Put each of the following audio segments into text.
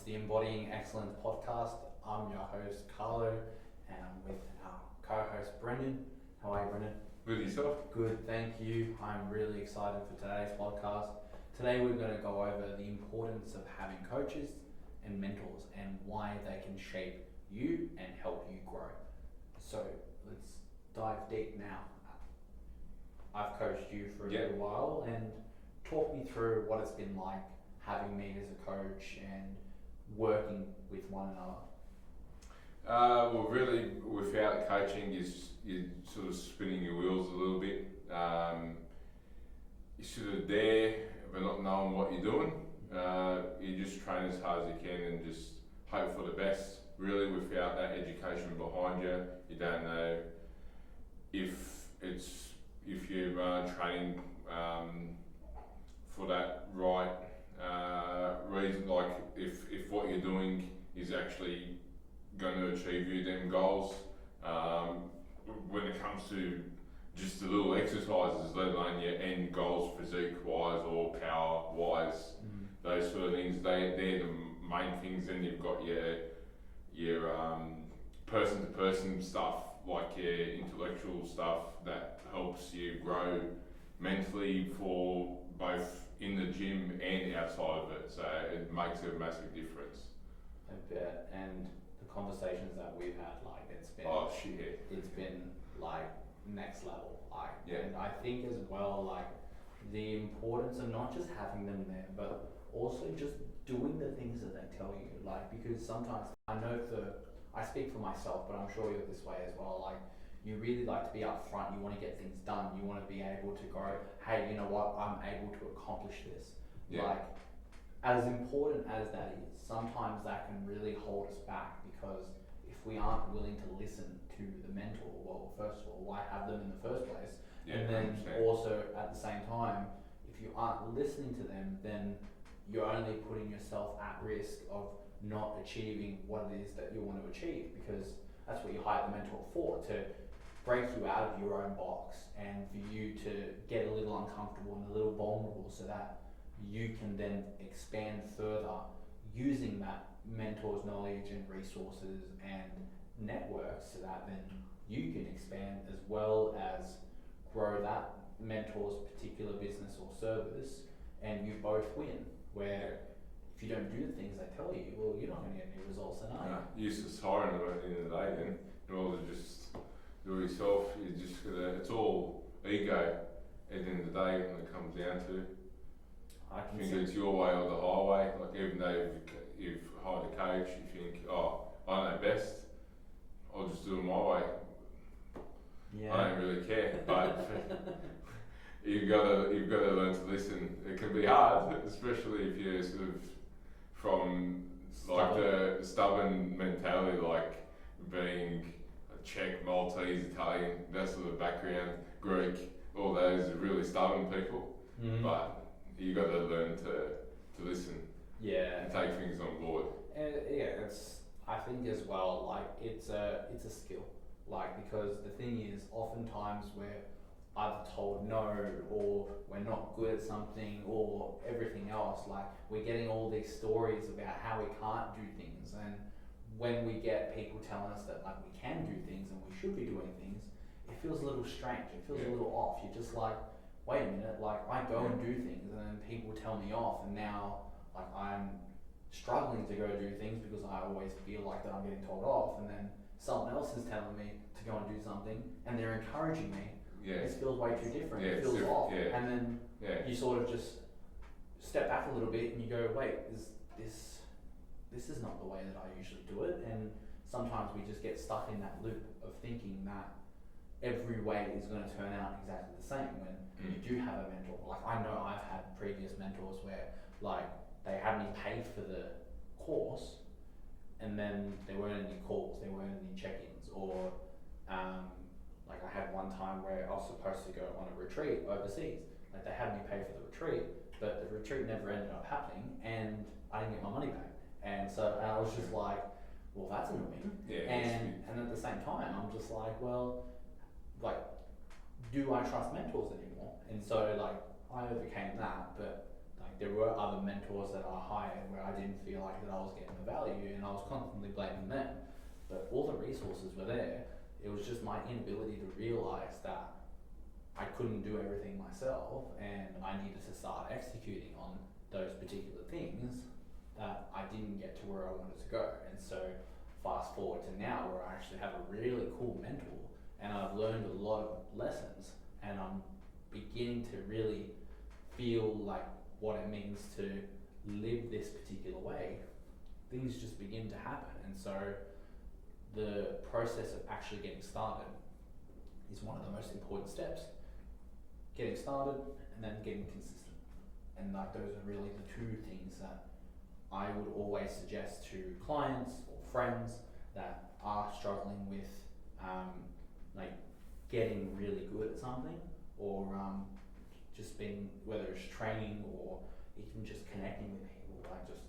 the Embodying Excellence podcast. I'm your host, Carlo, and I'm with our co-host, Brenden. How are you, Brenden? With yourself? Good, thank you. I'm really excited for today's podcast. Today we're going to go over the importance of having coaches and mentors and why they can shape you and help you grow. So let's dive deep now. I've coached you for a little while, and talk me through what it's been like having me as a coach and working with one another. Well, really, without coaching, you're sort of spinning your wheels a little bit. You're sort of there, but not knowing what you're doing. You just train as hard as you can and just hope for the best. Really, without that education behind you, you don't know if you're training for that right reason, like if what you're doing is actually going to achieve you them goals. When it comes to just the little exercises, let alone your end goals, physique wise or power wise, those sort of things, they're the main things. Then you've got your person to person stuff, like your intellectual stuff that helps you grow mentally for both in the gym and outside of it. So it makes a massive difference. I bet. And the conversations that we've had, like it's been like next level. And I think as well, like the importance of not just having them there, but also just doing the things that they tell you. Like, because sometimes I speak for myself, but I'm sure you're this way as well. Like, you really like to be up front, you want to get things done, you want to be able to go, hey, you know what, I'm able to accomplish this. Like, as important as that is, sometimes that can really hold us back, because if we aren't willing to listen to the mentor, well, first of all, why have them in the first place? And then 100%. Also at the same time, if you aren't listening to them, then you're only putting yourself at risk of not achieving what it is that you want to achieve, because that's what you hire the mentor for, to break you out of your own box and for you to get a little uncomfortable and a little vulnerable, so that you can then expand further using that mentor's knowledge and resources and networks, so that then you can expand as well as grow that mentor's particular business or service, and you both win. Where if you don't do the things they tell you, well, you're not going to get any results then, are you? Useless hiring them at the end of the day then. In order to just do it yourself, you just gotta, it's all ego at the end of the day when it comes down to. I think it's your way or the highway. Like, even though you've hired a coach, you think, oh, I know best, I'll just do it my way. Yeah. I don't really care, but you've got to learn to listen. It can be hard, especially if you're sort of from like the stubborn mentality, like being a Czech, Maltese, Italian, that sort of background, Greek, all those are really stubborn people. But you got to learn to listen. And take things on board. And I think as well, like it's a skill. Like, because the thing is, oftentimes we're either told no, or we're not good at something, or everything else. Like, we're getting all these stories about how we can't do things, and when we get people telling us that like we can do things and we should be doing things, it feels a little strange. It feels a little off. You're just like, wait a minute, like I go and do things, and then people tell me off, and now like I'm struggling to go do things because I always feel like that I'm getting told off, and then someone else is telling me to go and do something, and they're encouraging me. It feels way too different. It feels off. And then you sort of just step back a little bit and you go, wait, this is not the way that I usually do it. And sometimes we just get stuck in that loop of thinking that every way is going to turn out exactly the same when you do have a mentor. Like, I know I've had previous mentors where like they had me pay for the course, and then there weren't any calls, there weren't any check-ins, or like I had one time where I was supposed to go on a retreat overseas. Like, they had me pay for the retreat, but the retreat never ended up happening, and I didn't get my money back. And so I was just like, well, that's annoying. And at the same time, I'm just like, well, like, do I trust mentors anymore? And so like I overcame that, but like Like there were other mentors that I hired where I didn't feel like that I was getting the value, and I was constantly blaming them. But all the resources were there. It was just my inability to realize that I couldn't do everything myself, and I needed to start executing on those particular things that I didn't get to where I wanted to go. And so fast forward to now where I actually have a really cool mentor, and I've learned a lot of lessons, and I'm beginning to really feel like what it means to live this particular way. Things just begin to happen. And so the process of actually getting started is one of the most important steps. Getting started and then getting consistent. And like those are really the two things that I would always suggest to clients or friends that are struggling with like getting really good at something, or just being, whether it's training or even just connecting with people, like just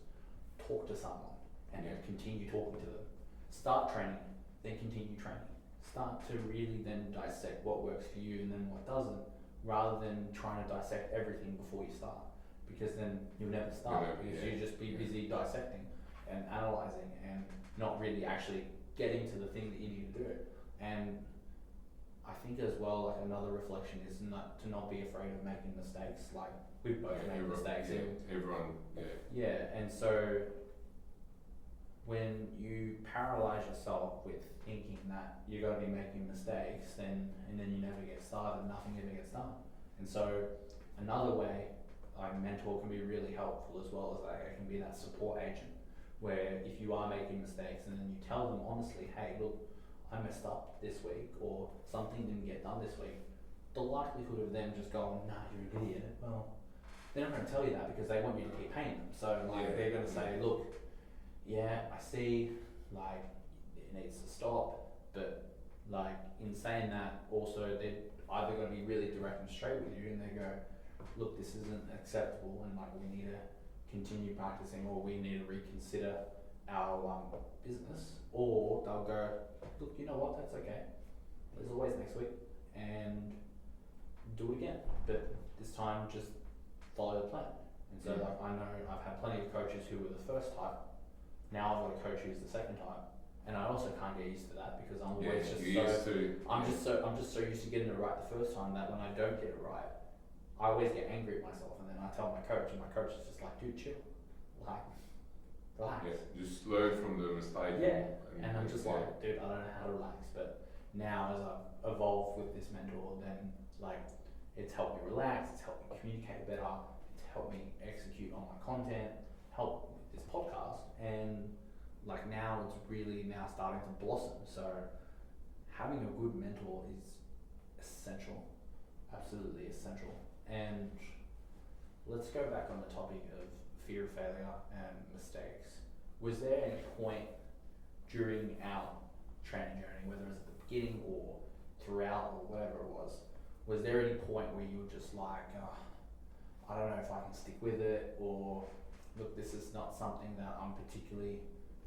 talk to someone and then continue talking to them. Start training, then continue training. Start to really then dissect what works for you and then what doesn't, rather than trying to dissect everything before you start, because then you'll never start, because you'll just be busy dissecting and analysing and not really actually getting to the thing that you need to do. And I think as well, like another reflection is not to not be afraid of making mistakes. Like we've both made mistakes. Everyone. Yeah, and so when you paralyze yourself with thinking that you're going to be making mistakes, and then you never get started, nothing ever gets done. And so another way a mentor can be really helpful as well, as like it can be that support agent, where if you are making mistakes and then you tell them honestly, hey, look, I messed up this week, or something didn't get done this week, the likelihood of them just going, nah, you're an idiot, well, they're not going to tell you that because they want you to keep paying them. So like they're going to say, look, yeah, I see, like it needs to stop, but like in saying that, also they're either going to be really direct and straight with you, and they go, look, this isn't acceptable, and like we need to continue practicing, or we need to reconsider our business, or they'll go, look, you know what, that's okay, there's always next week, and do it again, but this time just follow the plan. And so like I know I've had plenty of coaches who were the first type, now I've got a coach who's the second type, and I also can't get used to that because I'm always I'm just so used to getting it right the first time that when I don't get it right, I always get angry at myself, and then I tell my coach, and my coach is just like, dude, chill, like relax. Yeah, just learn from the mistake. Yeah, and I'm just like, dude, I don't know how to relax. But now as I've evolved with this mentor, then like it's helped me relax, it's helped me communicate better, it's helped me execute on my content, help with this podcast, and like now it's really now starting to blossom. So having a good mentor is essential, absolutely essential. And let's go back on the topic of fear of failure and mistakes. Was there any point during our training journey, whether it was at the beginning or throughout or whatever it was there any point where you were just like, I don't know if I can stick with it, or look, this is not something that I'm particularly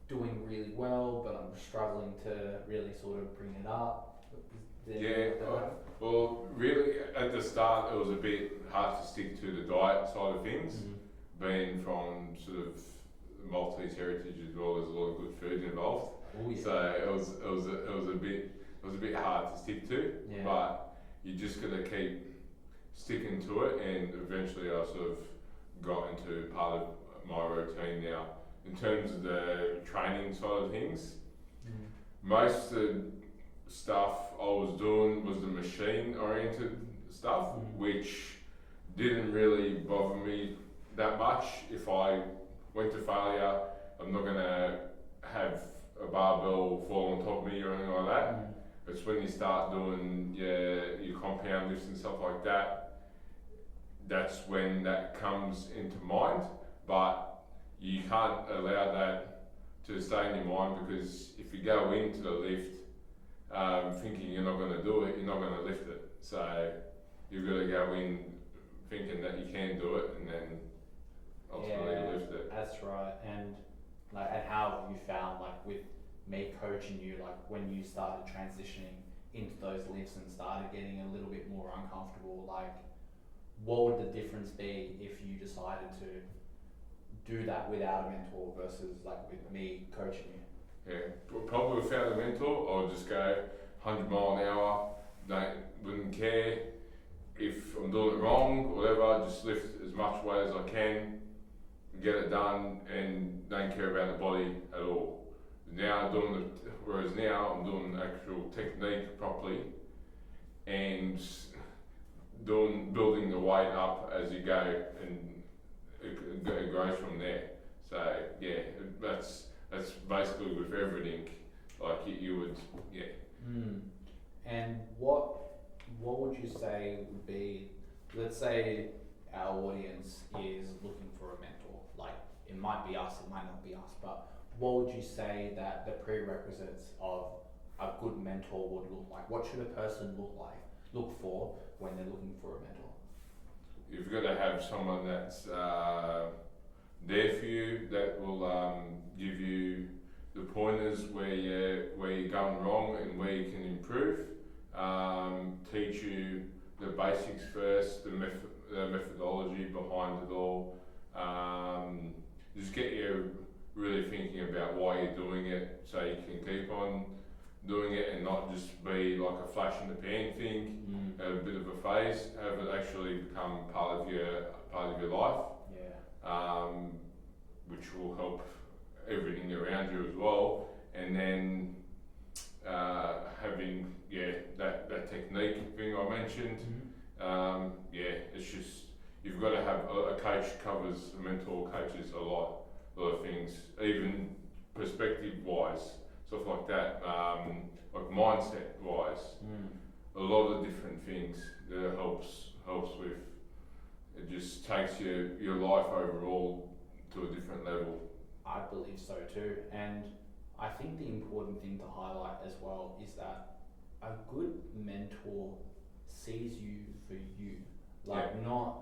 doing really well, but I'm struggling to really sort of bring it up? Well, really at the start it was a bit hard to stick to the diet side of things, being from sort of Maltese heritage as well. There's a lot of good food involved, so it was a bit hard to stick to. But you just got to keep sticking to it, and eventually I sort of got into part of my routine now. In terms of the training side of things, most of the stuff I was doing was the machine oriented stuff, which didn't really bother me that much. If I went to failure, I'm not going to have a barbell fall on top of me or anything like that. It's when you start doing your compound lifts and stuff like that, that's when that comes into mind. But you can't allow that to stay in your mind, because if you go into the lift thinking you're not going to do it, you're not going to lift it. So you've got to go in thinking that you can do it, and then ultimately lift it. That's right. And like, and how you found, like with me coaching you, like when you started transitioning into those lifts and started getting a little bit more uncomfortable, like what would the difference be if you decided to do that without a mentor versus like with me coaching you? Yeah, probably without a mentor, I'll just go 100 mile an hour. Wouldn't care if I'm doing it wrong or whatever. Just lift as much weight as I can, get it done, and don't care about the body at all. Whereas now I'm doing actual technique properly, and building the weight up as you go, and it grows from there. So yeah, that's basically with everything. Like you would, yeah. And what would you say would be, let's say our audience is looking for a mentor, like it might be us, it might not be us, but what would you say that the prerequisites of a good mentor would look like? What should a person look for when they're looking for a mentor? You've got to have someone that's there for you, that will give you the pointers where you're going wrong and where you can improve. Teach you the basics first, the methodology behind it all. Just get you really thinking about why you're doing it, so you can keep on doing it and not just be like a flash in the pan thing, a bit of a phase. Have it actually become part of your life. Yeah. Which will help everything around you as well. And then having that technique thing I mentioned. It's just you've got to have a coach covers, a mentor coaches a lot of things, even perspective wise, stuff like that, like mindset wise, a lot of different things that helps with. It just takes your life overall to a different level. I believe so too, and I think the important thing to highlight as well is that a good mentor sees you for you, not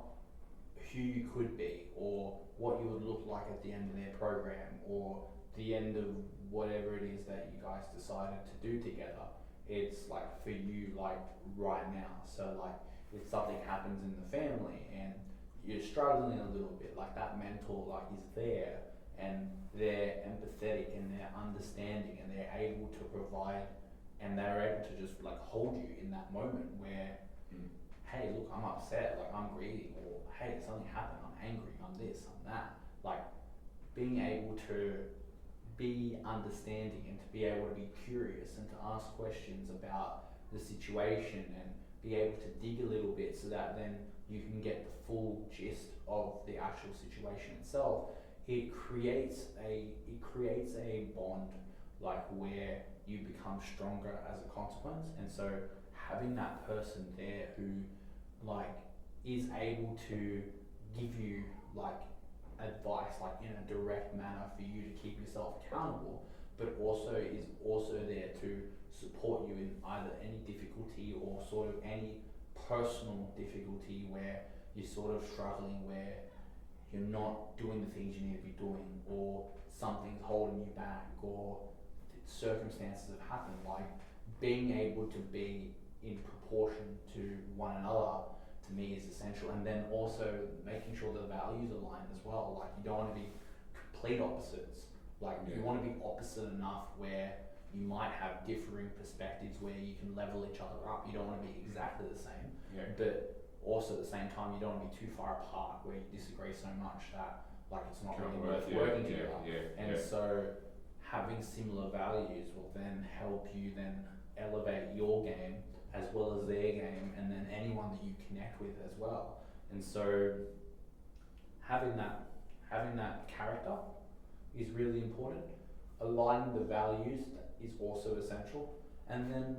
who you could be or what you would look like at the end of their program or the end of whatever it is that you guys decided to do together. It's like for you, like right now. So like if something happens in the family and you're struggling a little bit, like that mentor like is there and they're empathetic and they're understanding and they're able to provide and they're able to just like hold you in that moment where hey, look, I'm upset, like I'm grieving, or hey, something happened, I'm angry, I'm this, I'm that. Like being able to be understanding and to be able to be curious and to ask questions about the situation and be able to dig a little bit so that then you can get the full gist of the actual situation itself. It creates a bond like where you become stronger as a consequence, and so having that person there who like is able to give you like advice like in a direct manner for you to keep yourself accountable, but also is also there to support you in either any difficulty or sort of any personal difficulty where you're sort of struggling, where you're not doing the things you need to be doing, or something's holding you back, or circumstances have happened. Like being able to be in proportion to one another to me is essential, and then also making sure the values align as well. Like you don't want to be complete opposites. Like you want to be opposite enough where you might have differing perspectives where you can level each other up. You don't want to be exactly the same, but also at the same time you don't want to be too far apart where you disagree so much that like it's not really worth working together. So having similar values will then help you then elevate your game as well as their game, and then anyone that you connect with as well. And so having that character is really important. Aligning the values is also essential, and then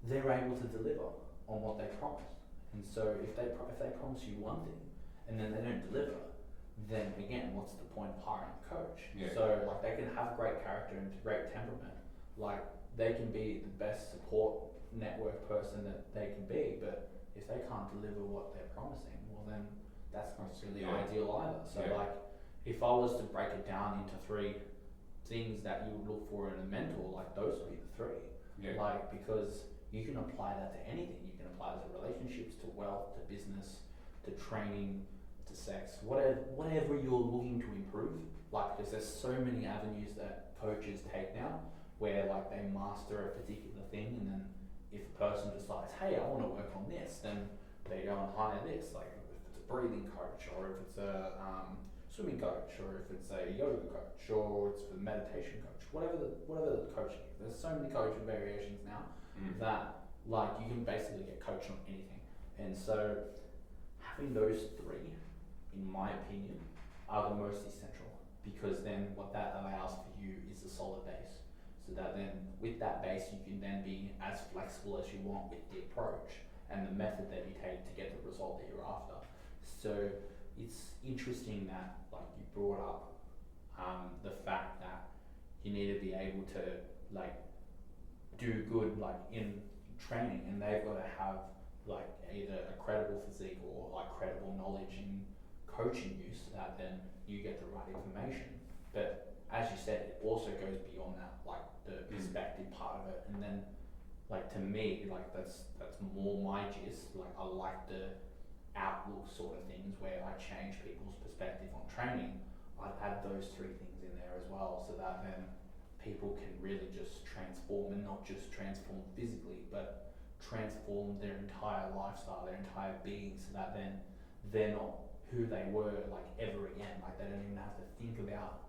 they're able to deliver on what they promised. And so if they promise you one thing and then they don't deliver, then again, what's the point of hiring a coach? So like they can have great character and great temperament, like they can be the best support network person that they can be, but if they can't deliver what they're promising, well then that's not really ideal either. So like if I was to break it down into 3 things that you would look for in a mentor, like those would be the 3. Like because you can apply that to anything. You can apply that to relationships, to wealth, to business, to to training, to sex, whatever you're looking to improve. Like, because there's so many avenues that coaches take now, where like they master a particular thing, and then if a person decides, hey, I want to work on this, then they go and hire this. Like if it's a breathing coach, or if it's a swimming coach, or if it's a yoga coach, or it's a meditation coach, whatever the coaching is. There's so many coaching variations now that like you can basically get coached on anything. And so having those three, in my opinion, are the most essential, because then what that allows for you is a solid base. So that then with that base you can then be as flexible as you want with the approach and the method that you take to get the result that you're after. So it's interesting that like you brought up the fact that you need to be able to like do good like in training, and they've got to have like either a credible physique or like credible knowledge in coaching you, so that then you get the right information. But as you said, it also goes beyond that, like the perspective part of it. And then like to me, like that's more my gist. Like I like the outlook sort of things where I change people's perspective on training. I'd add those three things in there as well, so that then people can really just transform, and not just transform physically, but transform their entire lifestyle, their entire being, so that then they're not who they were like ever again. Like they don't even have to think about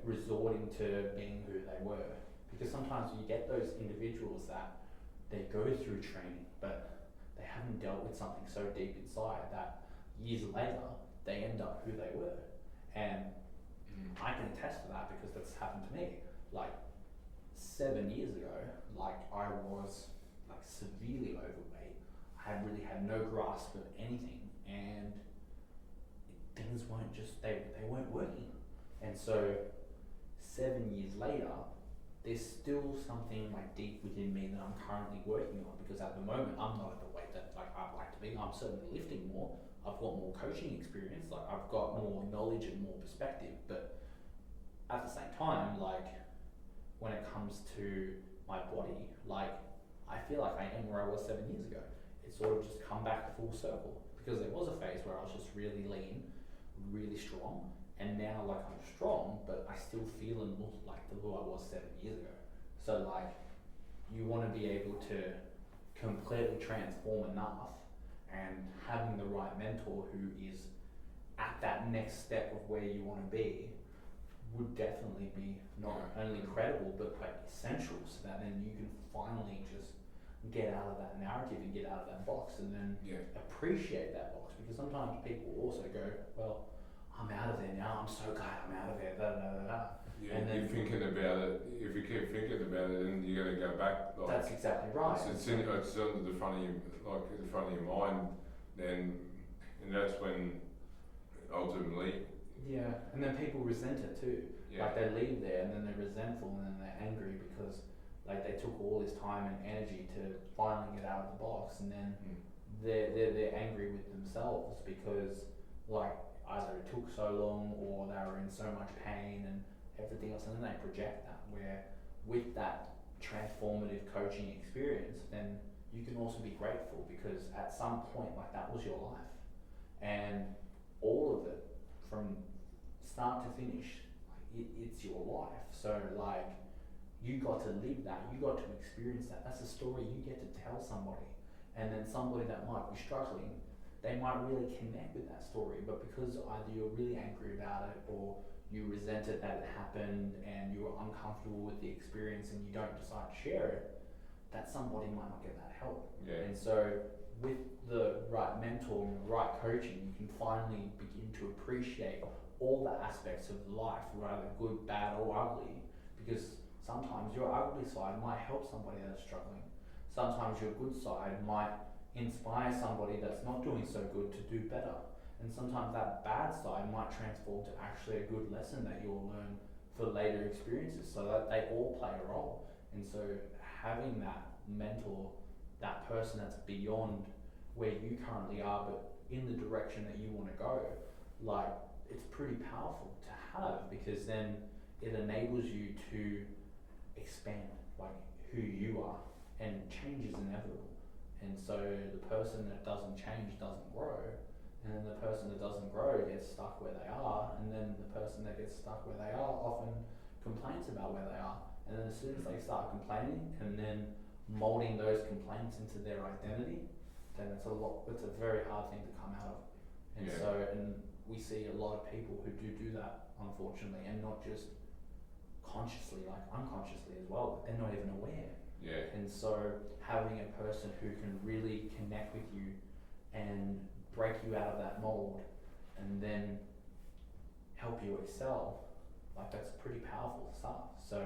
resorting to being who they were. Because sometimes you get those individuals that they go through training, but they haven't dealt with something so deep inside that years later they end up who they were. And I can attest to that because that's happened to me. Like 7 years ago, like I was like severely overweight. I really had no grasp of anything, and things weren't just, they weren't working. And so 7 years later, there's still something like deep within me that I'm currently working on, because at the moment I'm not at the weight that like I'd like to be. I'm certainly lifting more. I've got more coaching experience. Like I've got more knowledge and more perspective. But at the same time, like when it comes to my body, like I feel like I am where I was 7 years ago. It's sort of just come back to full circle, because there was a phase where I was just really lean, really strong, and now like I'm strong, but I still feel and look like who I was 7 years ago. So like you want to be able to completely transform enough, and having the right mentor who is at that next step of where you want to be would definitely be not only credible but like essential, so that then you can finally just get out of that narrative and get out of that box, and then appreciate that box. Because sometimes people also go, well, I'm out of there now, I'm so glad I'm out of there, da da da da. Yeah, and then you're thinking about it. If you keep thinking about it, then you're going to go back. Like, that's exactly right. It's under the front of your, like the front of your mind. Then, and that's when ultimately. Yeah, and then people resent it too. Like they leave there and then they're resentful and then they're angry because like they took all this time and energy to finally get out of the box, and then they're angry with themselves because like either it took so long or they were in so much pain and everything else, and then they project that. Where with that transformative coaching experience, then you can also be grateful, because at some point like that was your life, and all of it from start to finish, like it's your life. So like you got to live that, you got to experience that. That's a story you get to tell somebody, and then somebody that might be struggling, they might really connect with that story, but because either you're really angry about it or you resented that it happened and you were uncomfortable with the experience and you don't decide to share it, that somebody might not get that help. And so with the right mentor and the right coaching, you can finally begin to appreciate all the aspects of life, whether good, bad or ugly, because sometimes your ugly side might help somebody that's struggling. Sometimes your good side might inspire somebody that's not doing so good to do better. And sometimes that bad side might transform to actually a good lesson that you'll learn for later experiences, so that they all play a role. And so having that mentor, that person that's beyond where you currently are but in the direction that you want to go, like it's pretty powerful to have, because then it enables you to expand like who you are, and change is inevitable. And so the person that doesn't change doesn't grow. and then the person that doesn't grow gets stuck where they are, and then the person that gets stuck where they are often complains about where they are, and then as soon as they start complaining and then molding those complaints into their identity, then it's a very hard thing to come out of. And and we see a lot of people who do that, unfortunately, and not just consciously, like unconsciously as well, they're not even aware. Yeah. And so having a person who can really connect with you and break you out of that mold and then help you excel, like that's pretty powerful stuff. So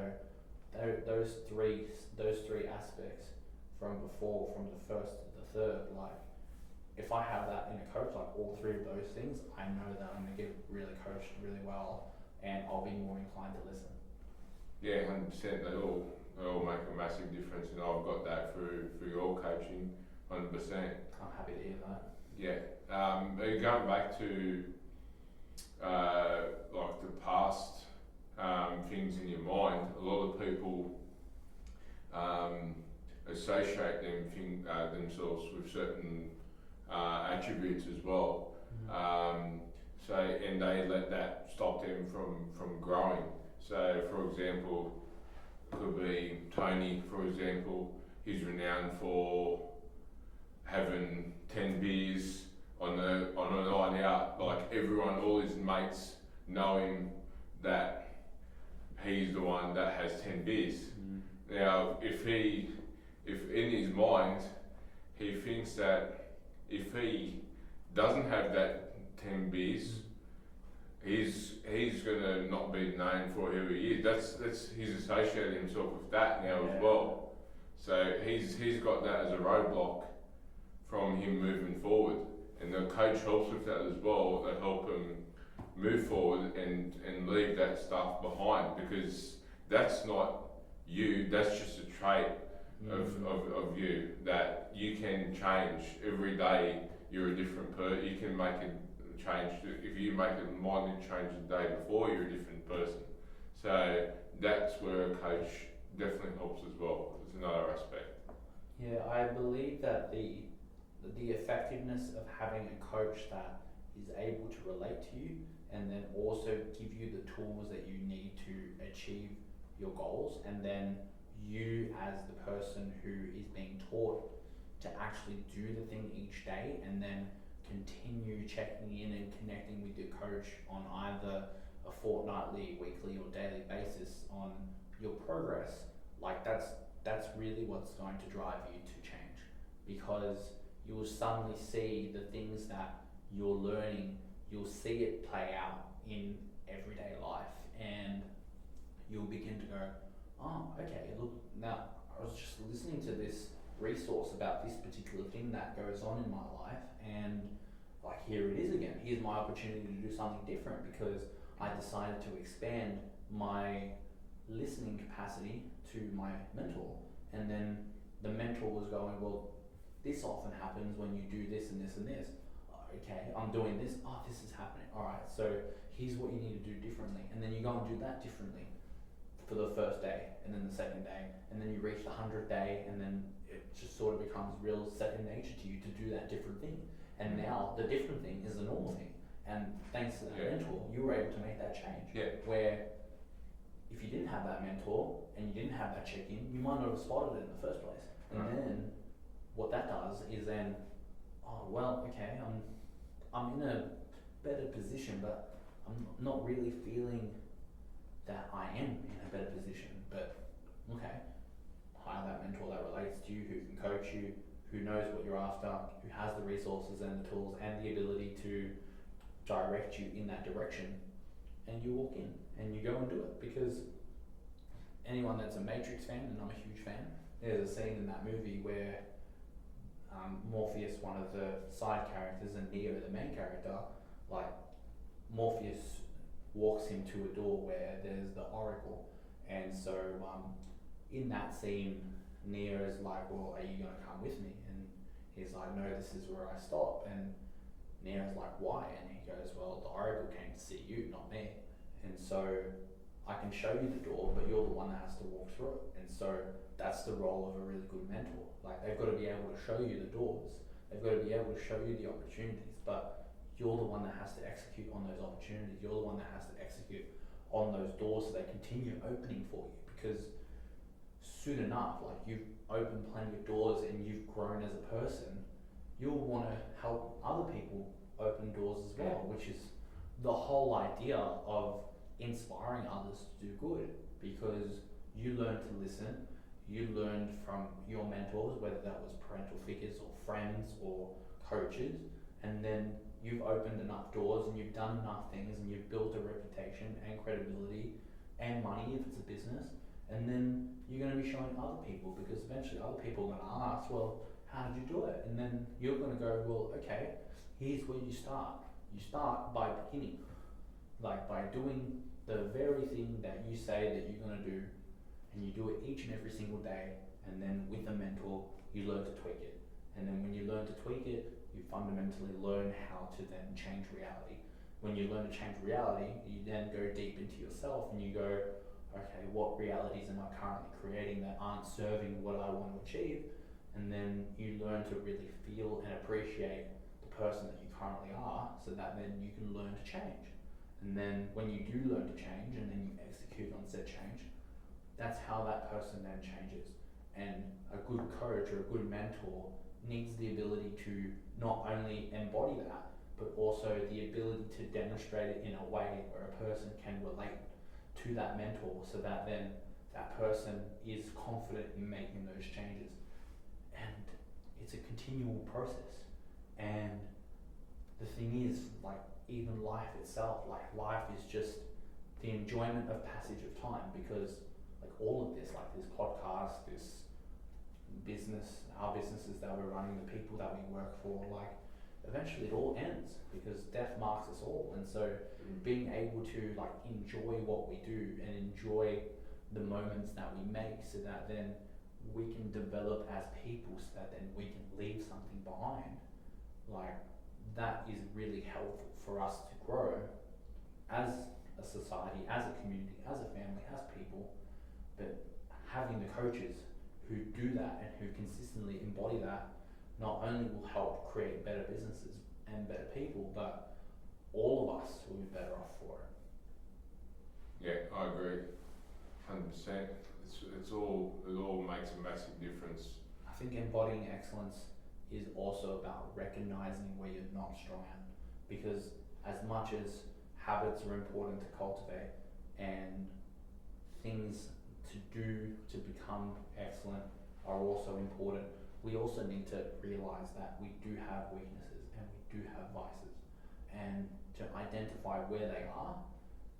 those three aspects from before, from the first to the third, like if I have that in a coach, like all three of those things, I know that I'm gonna get really coached really well, and I'll be more inclined to listen. Yeah, 100%. They all make a massive difference, and I've got that through your coaching, 100%. I'm happy to hear that. Yeah. Going back to like the past things in your mind, a lot of people associate themselves with certain attributes as well. And they let that stop them from growing. So, for example, could be Tony, for example, he's renowned for having 10 beers on a night out. Like everyone, all his mates know him that he's the one that has 10 beers. Now, if in his mind, he thinks that if he doesn't have that 10 beers, he's gonna not be known for who he is. That's he's associated himself with that now as well. So he's got that as a roadblock from him moving forward, and the coach helps with that as well. They help him move forward and leave that stuff behind, because that's not you. That's just a trait of you that you can change every day. You're a different person. You can make a change. If you make a minor change the day before, you're a different person. So that's where a coach definitely helps as well. It's another aspect. Yeah, I believe that the effectiveness of having a coach that is able to relate to you and then also give you the tools that you need to achieve your goals, and then you as the person who is being taught to actually do the thing each day, and then continue checking in and connecting with your coach on either a fortnightly, weekly or daily basis on your progress. Like that's really what's going to drive you to change, because you will suddenly see the things that you're learning, you'll see it play out in everyday life, and you'll begin to go, oh, okay, look, now I was just listening to this resource about this particular thing that goes on in my life, and like here it is again. Here's my opportunity to do something different, because I decided to expand my listening capacity to my mentor, and then the mentor was going, well, this often happens when you do this and this and this. Okay, I'm doing this. Oh, this is happening. All right, so here's what you need to do differently, and then you go and do that differently for the first day, and then the second day, and then you reach the 100th day, and then it just sort of becomes real second nature to you to do that different thing. And now the different thing is the normal thing, and thanks to that mentor, you were able to make that change. Where if you didn't have that mentor and you didn't have that check-in, you might not have spotted it in the first place. And then what that does is then, oh well, okay, I'm in a better position, but I'm not really feeling that I am in a better position. But okay, hire that mentor that relates to you, who can coach you, who knows what you're after, who has the resources and the tools and the ability to direct you in that direction, and you walk in and you go and do it. Because anyone that's a Matrix fan, and I'm a huge fan, there's a scene in that movie where Morpheus, one of the side characters, and Neo, the main character, like Morpheus walks him to a door where there's the Oracle, and so in that scene, Neo is like, well, are you going to come with me? And he's like, no, this is where I stop. And Neo's like, why? And he goes, well, the Oracle came to see you, not me. And so I can show you the door, but you're the one that has to walk through it. And so that's the role of a really good mentor. Like, they've got to be able to show you the doors. They've got to be able to show you the opportunities, but you're the one that has to execute on those opportunities. You're the one that has to execute on those doors so they continue opening for you, because soon enough, like, you've opened plenty of doors and you've grown as a person, you'll want to help other people open doors as well, which is the whole idea of inspiring others to do good, because you learn to listen, you learned from your mentors, whether that was parental figures or friends or coaches, and then you've opened enough doors and you've done enough things and you've built a reputation and credibility and money if it's a business, and then you're going to be showing other people, because eventually other people are going to ask, well, how did you do it? And then you're going to go, well, okay, here's where you start. You start by beginning, like by doing the very thing that you say that you're going to do, and you do it each and every single day, and then with a mentor you learn to tweak it, and then when you learn to tweak it, you fundamentally learn how to then change reality. When you learn to change reality, you then go deep into yourself and you go, okay, what realities am I currently creating that aren't serving what I want to achieve? And then you learn to really feel and appreciate the person that you currently are, so that then you can learn to change. And then when you do learn to change and then you execute on said change, that's how that person then changes. And a good coach or a good mentor needs the ability to not only embody that, but also the ability to demonstrate it in a way where a person can relate to that mentor, so that then that person is confident in making those changes. And it's a continual process. And the thing is, like, even life itself, like, life is just the enjoyment of passage of time, because like all of this, like this podcast, this business, our businesses that we're running, the people that we work for, like, eventually it all ends, because death marks us all. And so being able to like enjoy what we do and enjoy the moments that we make, so that then we can develop as people, so that then we can leave something behind, like, that is really helpful for us to grow as a society, as a community, as a family, as people. But having the coaches who do that and who consistently embody that not only will help create better businesses and better people, but all of us will be better off for it. Yeah, I agree, 100%. It all makes a massive difference. I think embodying excellence is also about recognizing where you're not strong at, because as much as habits are important to cultivate and things to do to become excellent are also important, we also need to realize that we do have weaknesses and we do have vices, and to identify where they are,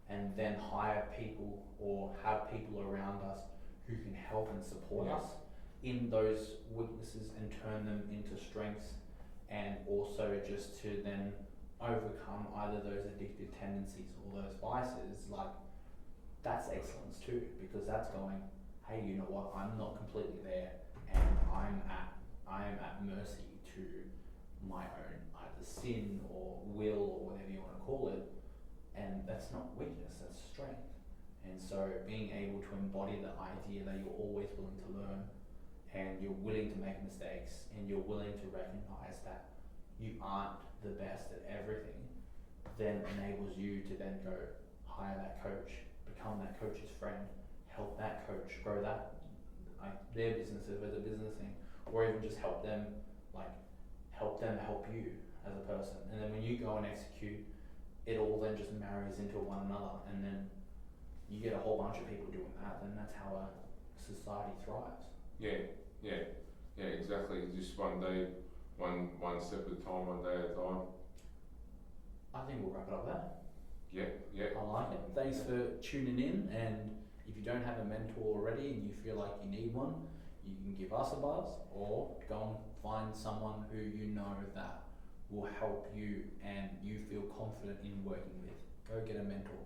and then hire people or have people around us who can help and support us in those weaknesses and turn them into strengths, and also just to then overcome either those addictive tendencies or those vices. Like, that's excellence too, because that's going, hey, you know what, I'm not completely there, and I am at mercy to my own either sin or will or whatever you want to call it, and that's not weakness, that's strength. And so being able to embody the idea that you're always willing to learn, and you're willing to make mistakes, and you're willing to recognize that you aren't the best at everything, then enables you to then go hire that coach, become that coach's friend, help that coach grow that, like, their business if it's a business thing, or even just help them help you as a person. And then when you go and execute, it all then just marries into one another, and then you get a whole bunch of people doing that, and that's how a society thrives. Yeah, exactly. Just one day, one step at a time, one day at a time. I think we'll wrap it up there. Yeah. I like it. Thanks for tuning in, and if you don't have a mentor already and you feel like you need one, you can give us a buzz, or go and find someone who you know that will help you and you feel confident in working with. Go get a mentor.